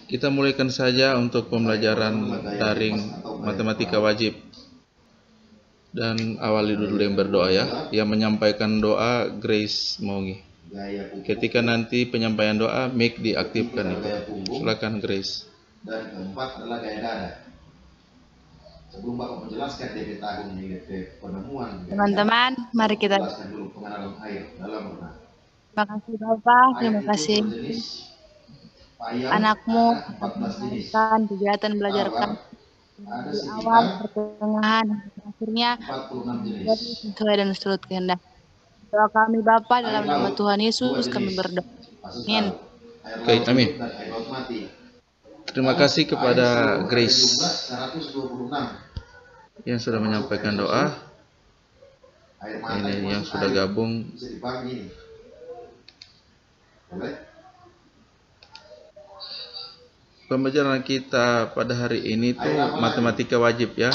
Kita mulaikan saja untuk pembelajaran daring matematika wajib. Dan awali dulu yang berdoa ya. Yang menyampaikan doa Grace Mongi. Ketika nanti penyampaian doa, mic diaktifkan itu. Silakan Grace. Dan keempat adalah gaya dada. Sebelum Bapak menjelaskan DP tahun DP penemuan, teman-teman, mari kita jelaskan dulu pengenalan air dalam renang. terima kasih Bapak, terima kasih anakmu melakukan kegiatan belajarkan dari awal, pertengahan, akhirnya sesuai dan seturut kehendak. Doa kami Bapa dalam nama Tuhan Yesus kami berdoa. Amin. Oke, amin. Terima kasih kepada Grace yang sudah menyampaikan doa. Ini yang sudah gabung. Pembelajaran kita pada hari ini tuh matematika wajib ya.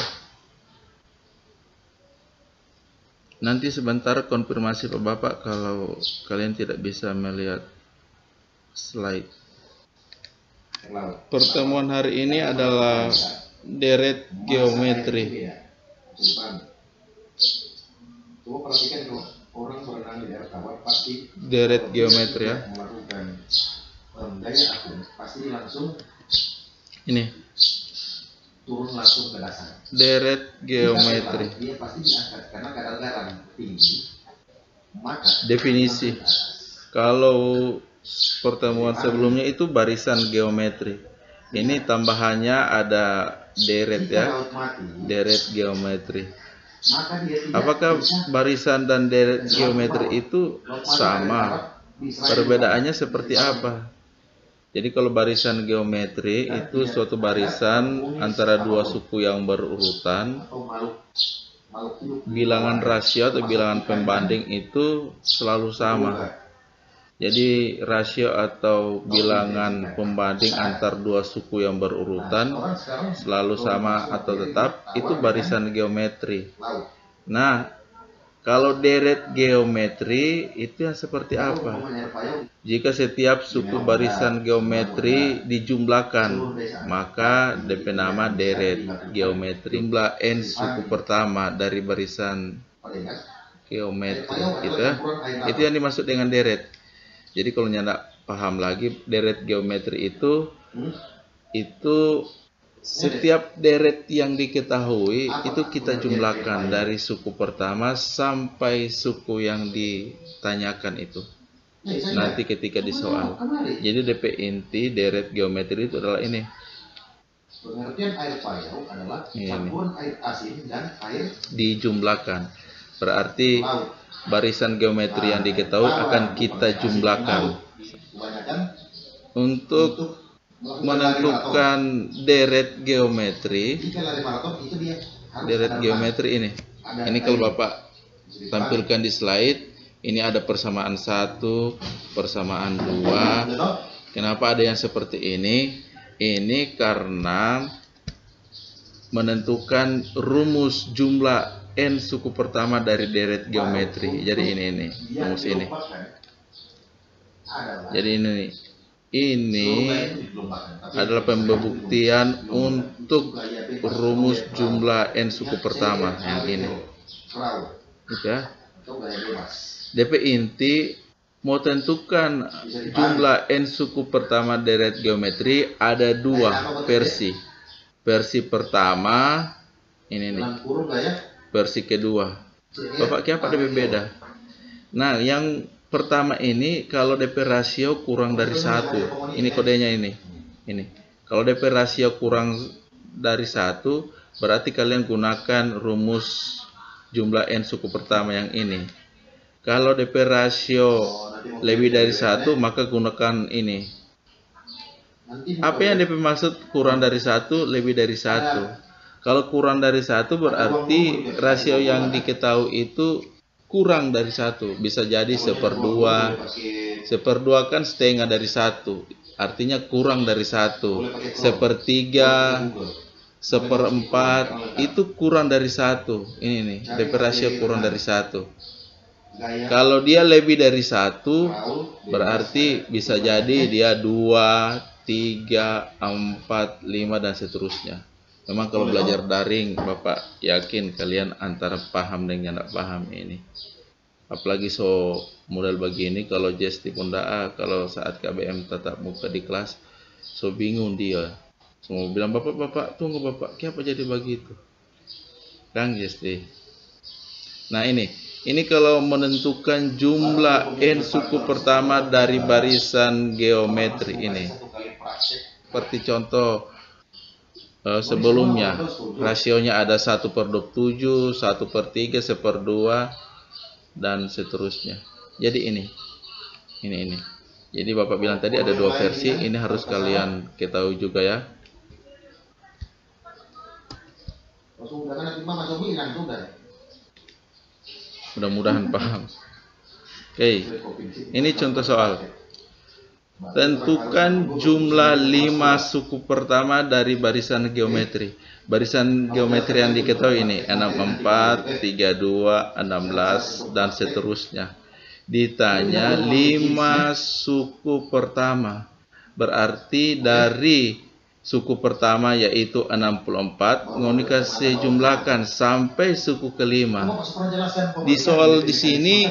Nanti sebentar konfirmasi Pak Bapak kalau kalian tidak bisa melihat slide. Pertemuan hari ini adalah deret geometri. Coba perhatikan kalau orang berenang di daerah tawar pasti deret geometri ya. Melakukan gaya akun pasti langsung ini turun langsung ke dasar. Deret geometri. Dia pasti diangkat karena kadar garam tinggi. Maka definisi. Kalau pertemuan sebelumnya itu barisan geometri. Ini tambahannya ada deret ya. Deret geometri. Apakah barisan dan deret geometri itu sama? Perbedaannya seperti apa? Jadi kalau barisan geometri itu suatu barisan antara dua suku yang berurutan. Bilangan rasio atau bilangan pembanding itu selalu sama. Jadi rasio atau bilangan pembanding antar dua suku yang berurutan selalu sama atau tetap, itu barisan geometri. Nah, kalau deret geometri itu yang seperti apa? Jika setiap suku barisan geometri dijumlahkan, maka DP nama deret geometri. Jumlah n suku pertama dari barisan geometri itu yang dimaksud dengan deret. Jadi kalau Nyanda paham lagi, deret geometri itu setiap deret yang diketahui itu kita jumlahkan dari suku pertama sampai suku yang ditanyakan itu. Nanti ketika disoal. Jadi DP inti deret geometri itu adalah ini. Pengertian air payau adalah campuran air asin dan air dijumlahkan. Berarti barisan geometri yang diketahui akan kita jumlahkan. Untuk menentukan deret geometri ini. Ini kalau Bapak tampilkan di slide, ini ada persamaan 1, persamaan 2. Kenapa ada yang seperti ini? Ini karena menentukan rumus jumlah n suku pertama dari deret geometri. Jadi ini rumus ini. Jadi ini adalah pembuktian untuk rumus jumlah n suku pertama yang ini. Ya. DP inti mau tentukan jumlah n suku pertama deret geometri ada dua versi. Versi pertama ini nih. Versi kedua. Bapak apa DP beda? Nah, yang pertama ini kalau DP rasio kurang dari 1, ini kodenya ini. Kalau DP rasio kurang dari 1, berarti kalian gunakan rumus jumlah n suku pertama yang ini. Kalau DP rasio lebih dari 1, maka gunakan ini. Apa yang DP maksud kurang dari 1, lebih dari 1? Kalau kurang dari 1 berarti rasio yang diketahui itu kurang dari 1. Bisa jadi 1/2. 1/2 kan setengah dari 1. Artinya kurang dari 1. 1/3, 1/4 itu kurang dari 1. Ini nih, DP rasio kurang dari 1. Kalau dia lebih dari 1 berarti bisa jadi dia 2, 3, 4, 5 dan seterusnya. Memang kalau belajar daring, Bapak yakin kalian antara paham dengan tidak paham ini. Apalagi so model begini, kalau Jesti pun kalau saat KBM tatap muka di kelas, so bingung dia. Semua bilang, Bapak, tunggu Bapak, kenapa jadi begitu? Kang Jesti. Nah ini kalau menentukan jumlah n suku pertama dari barisan geometri ini. Seperti contoh sebelumnya, rasionya ada 1/27, 1/3, 1/2, dan seterusnya. Jadi ini. Jadi Bapak bilang tadi ada 2 versi, ini harus kalian ketahui juga ya. Mudah-mudahan paham. Oke, ini contoh soal. Tentukan jumlah 5 suku pertama dari barisan geometri. Barisan geometri yang diketahui ini 64, 32, 16 dan seterusnya. Ditanya 5 suku pertama. Berarti dari suku pertama yaitu 64, mau dikasih jumlahkan sampai suku kelima. Di soal di sini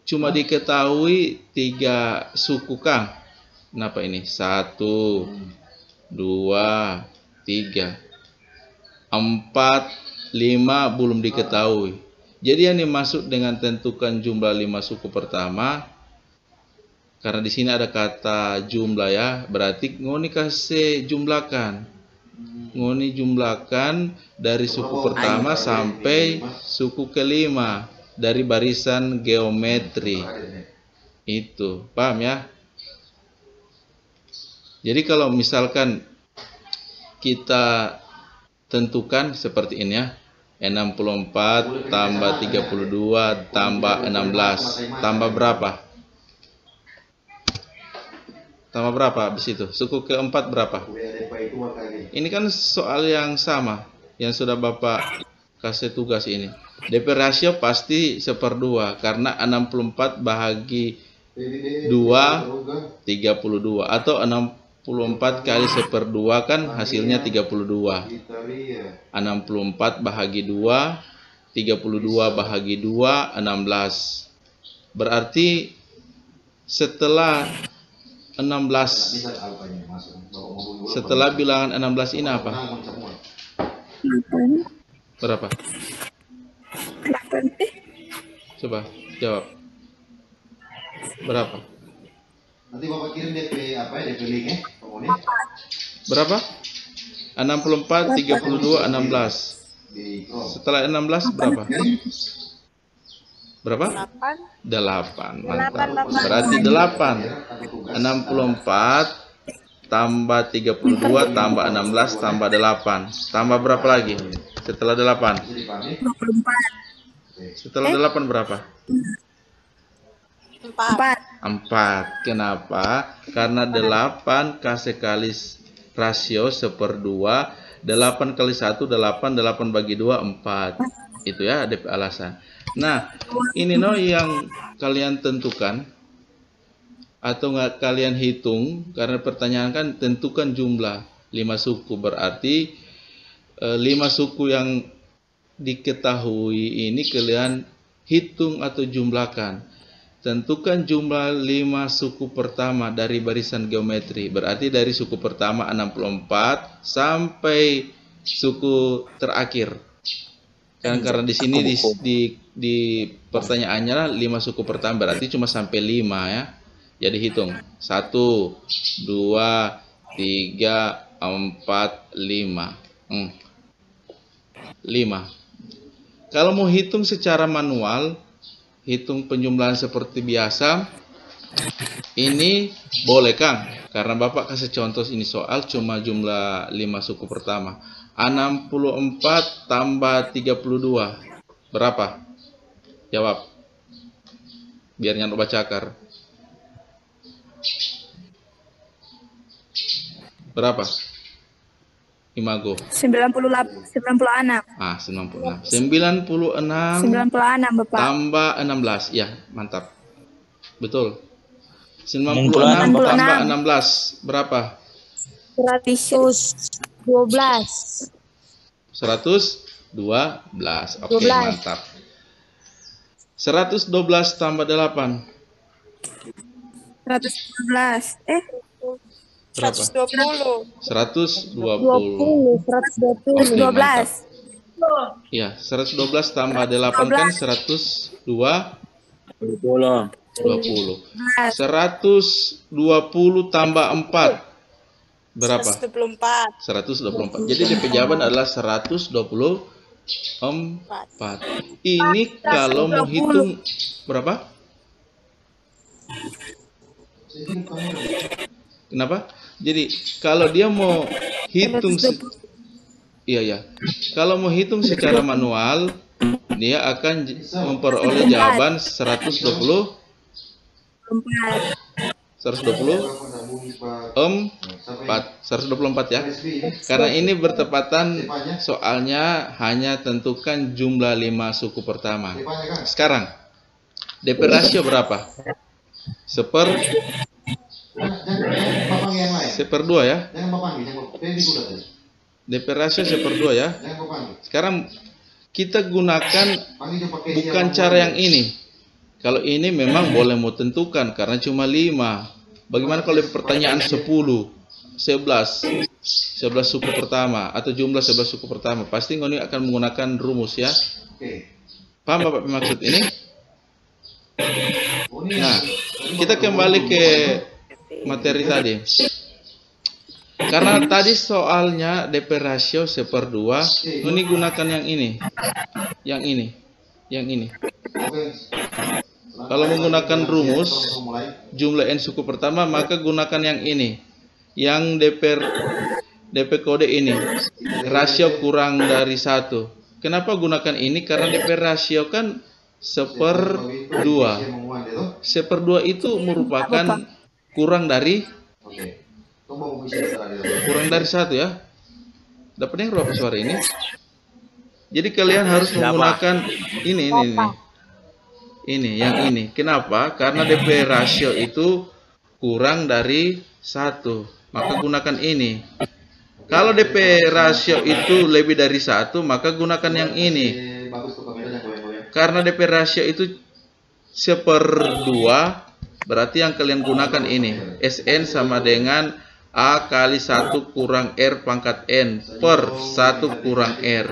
cuma diketahui 3 suku, Kang. Kenapa ini? 1, 2, 3, 4, 5 belum diketahui. Jadi yang dimaksud dengan tentukan jumlah 5 suku pertama, karena di sini ada kata jumlah ya, berarti ngoni kasih jumlahkan. Ngoni jumlahkan dari suku pertama sampai suku kelima dari barisan geometri. Itu, paham ya? Jadi kalau misalkan kita tentukan seperti ini ya, 64 tambah 32 tambah 16 tambah berapa? Tambah berapa habis itu? Suku keempat berapa? Ini kan soal yang sama yang sudah Bapak kasih tugas ini. DP rasio pasti 1/2 karena 64 bahagi 2 32 atau 64 kali 1/2 kan hasilnya 32. 64 bahagi 2 32 bahagi 2 16. Berarti setelah 16, setelah bilangan 16 ini apa? Berapa? Coba jawab. Berapa? Nanti Bapak kirim DP DP link ya, berapa? 64, 32, 16. Setelah 16 berapa? Berapa? 8. Mantap. Berarti 8. 64 tambah 32 tambah 16 tambah 8. Tambah berapa lagi? Setelah 8. Setelah 8 berapa? 4. Kenapa? Karena 8 kasih kali rasio 1/2. 8 kali 1 8, 8 bagi 2 4. Itu ya DP alasan. Nah, ini yang kalian tentukan atau nggak kalian hitung, karena pertanyaan kan tentukan jumlah 5 suku, berarti 5 suku yang diketahui ini kalian hitung atau jumlahkan. Tentukan jumlah 5 suku pertama dari barisan geometri, berarti dari suku pertama 64 sampai suku terakhir. Kan karena di sini di pertanyaannya 5 suku pertama, berarti cuma sampai 5 ya. Jadi hitung 1, 2, 3, 4, 5. 5. Kalau mau hitung secara manual, hitung penjumlahan seperti biasa, ini boleh Kang, karena Bapak kasih contoh ini soal cuma jumlah 5 suku pertama. 64 tambah 32 berapa? Jawab, biar jangan lupa cakar. Berapa? Imago 96. 96 Bapak. tambah 16. Ya, mantap. Betul. 96 tambah 16 berapa? 112. 112. Oke, 12. mantap. 112 tambah 8 112. berapa? 120. 120. 120. Oke, mantap. Ya, 112 tambah 8 kan 120. 120 tambah 4 berapa? 124. 124. Jadi DP jawaban adalah 124. Ini kalau mau hitung berapa? Kenapa? Jadi kalau dia mau hitung iya ya. Kalau mau hitung secara manual, dia akan memperoleh jawaban 124 ya. Karena ini bertepatan soalnya hanya tentukan jumlah 5 suku pertama. Sekarang DP rasio berapa? Seper 2 ya. DP rasio seper 2 ya. Sekarang kita gunakan bukan cara yang ini. Kalau ini memang boleh mau tentukan karena cuma 5. Bagaimana kalau pertanyaan 10, 11 suku pertama atau jumlah 11 suku pertama? Pasti ngoni akan menggunakan rumus ya. Paham Bapak maksud ini? Nah, kita kembali ke materi tadi. Karena tadi soalnya DP rasio seper 2, ini gunakan yang ini. Yang ini. Kalau menggunakan rumus jumlah n suku pertama, maka gunakan yang ini. Yang DP kode ini. Rasio kurang dari 1. Kenapa gunakan ini? Karena DP rasio kan seper 2. Seper 2 itu merupakan kurang dari 1 ya. Dapatnya berapa suara ini? Jadi kalian harus menggunakan ini. Ini yang ini. Kenapa? Karena DP rasio itu kurang dari 1. Maka gunakan ini. Kalau DP rasio itu lebih dari 1, maka gunakan yang ini. Karena DP rasio itu seper 2, berarti yang kalian gunakan ini. SN sama dengan A kali 1 kurang R pangkat N per 1 kurang R.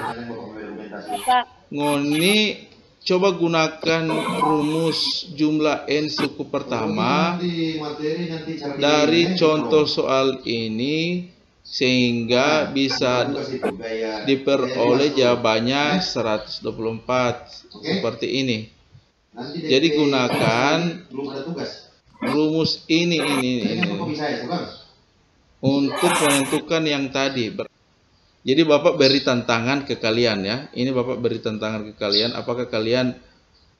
Ngoni coba gunakan rumus jumlah n suku pertama dari contoh soal ini sehingga bisa diperoleh jawabannya 124 seperti ini. Jadi gunakan rumus ini untuk menentukan yang tadi. Jadi Bapak beri tantangan ke kalian ya. Ini Bapak beri tantangan ke kalian. Apakah kalian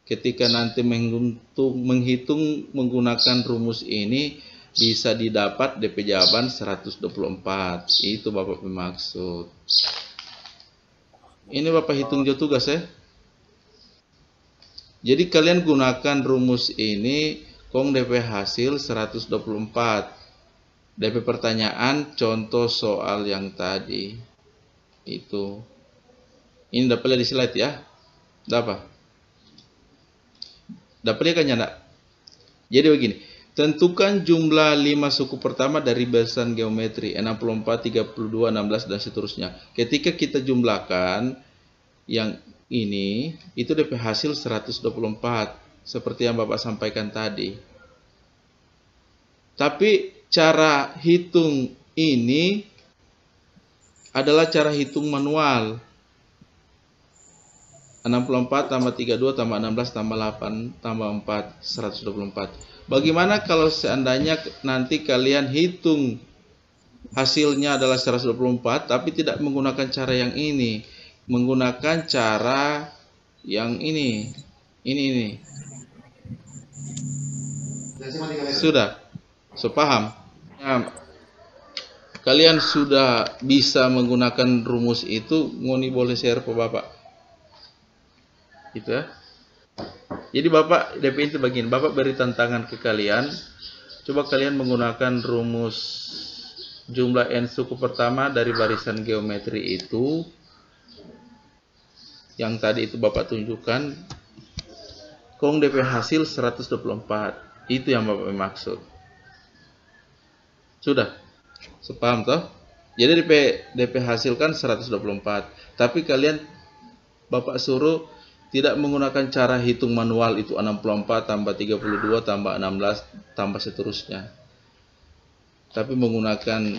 ketika nanti menghitung menggunakan rumus ini bisa didapat DP jawaban 124. Itu Bapak bermaksud. Ini Bapak hitung jauh tugas ya. Jadi kalian gunakan rumus ini, kong DP hasil 124. DP pertanyaan contoh soal yang tadi. Itu ini dapat lihat di slide ya. Dapat kan ya enggak? Jadi begini, tentukan jumlah 5 suku pertama dari barisan geometri 64, 32, 16 dan seterusnya. Ketika kita jumlahkan yang ini, itu DP hasil 124 seperti yang Bapak sampaikan tadi. Tapi cara hitung ini adalah cara hitung manual. 64 tambah 32 tambah 16 tambah 8 tambah 4, 124. Bagaimana kalau seandainya nanti kalian hitung hasilnya adalah 124 tapi tidak menggunakan cara yang ini, menggunakan cara yang ini. Sudah? So paham? Nah, kalian sudah bisa menggunakan rumus itu, ngoni boleh share ke Bapak. Gitu ya. Jadi Bapak DP itu bagian Bapak beri tantangan ke kalian Coba kalian menggunakan rumus jumlah n suku pertama dari barisan geometri itu, yang tadi itu Bapak tunjukkan, kong DP hasil 124. Itu yang Bapak maksud. Sudah? Sepaham toh? Jadi DP hasil kan 124. Tapi kalian Bapak suruh tidak menggunakan cara hitung manual itu 64 tambah 32 tambah 16 tambah seterusnya. Tapi menggunakan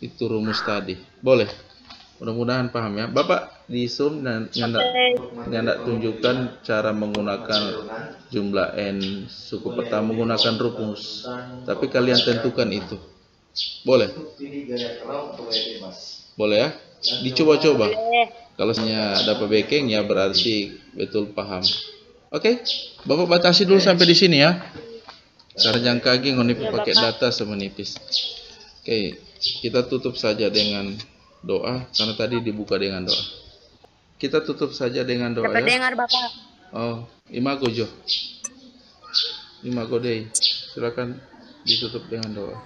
itu rumus tadi. Boleh? Mudah-mudahan paham ya. Bapak di Zoom dan nyandak tunjukkan cara menggunakan jumlah n suku pertama menggunakan rumus. Tapi kalian tentukan itu. Boleh? Boleh ya? Dicoba-coba. Kalau hanya dapat backing ya berarti betul paham. Oke? Bapak batasi dulu sampai di sini ya. Karena yang kaki ngonip pakai data sama nipis. Oke, kita tutup saja dengan doa karena tadi dibuka dengan doa. Kita tutup saja dengan doa Dapat ya. dengar Bapak. Oh, imago Jo. Imago Dei. Silakan ditutup dengan doa.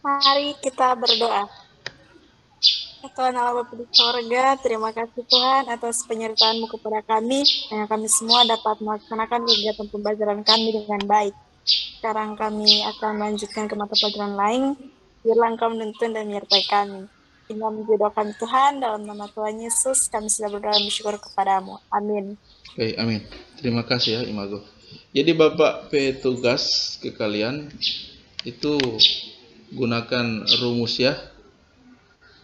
Mari kita berdoa. Tuhan Allah Bapa di sorga, terima kasih Tuhan atas penyertaan-Mu kepada kami, yang kami semua dapat melaksanakan kegiatan pembelajaran kami dengan baik. Sekarang kami akan melanjutkan ke mata pelajaran lain. Biarlah Engkau menuntun dan menyertai kami. Inilah menjadi kami Tuhan, dalam nama Tuhan Yesus, kami sudah berdoa dan bersyukur kepadamu. Amin. Oke, amin. Terima kasih ya Imago. Jadi Bapak tugas ke kalian itu gunakan rumus ya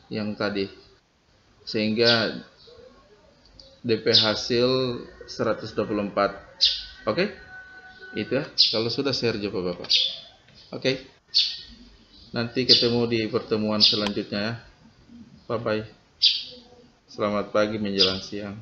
yang tadi sehingga DP hasil 124. Oke? Itu ya. Kalau sudah share juga Bapak. Oke. Nanti ketemu di pertemuan selanjutnya ya. Bye bye. Selamat pagi menjelang siang.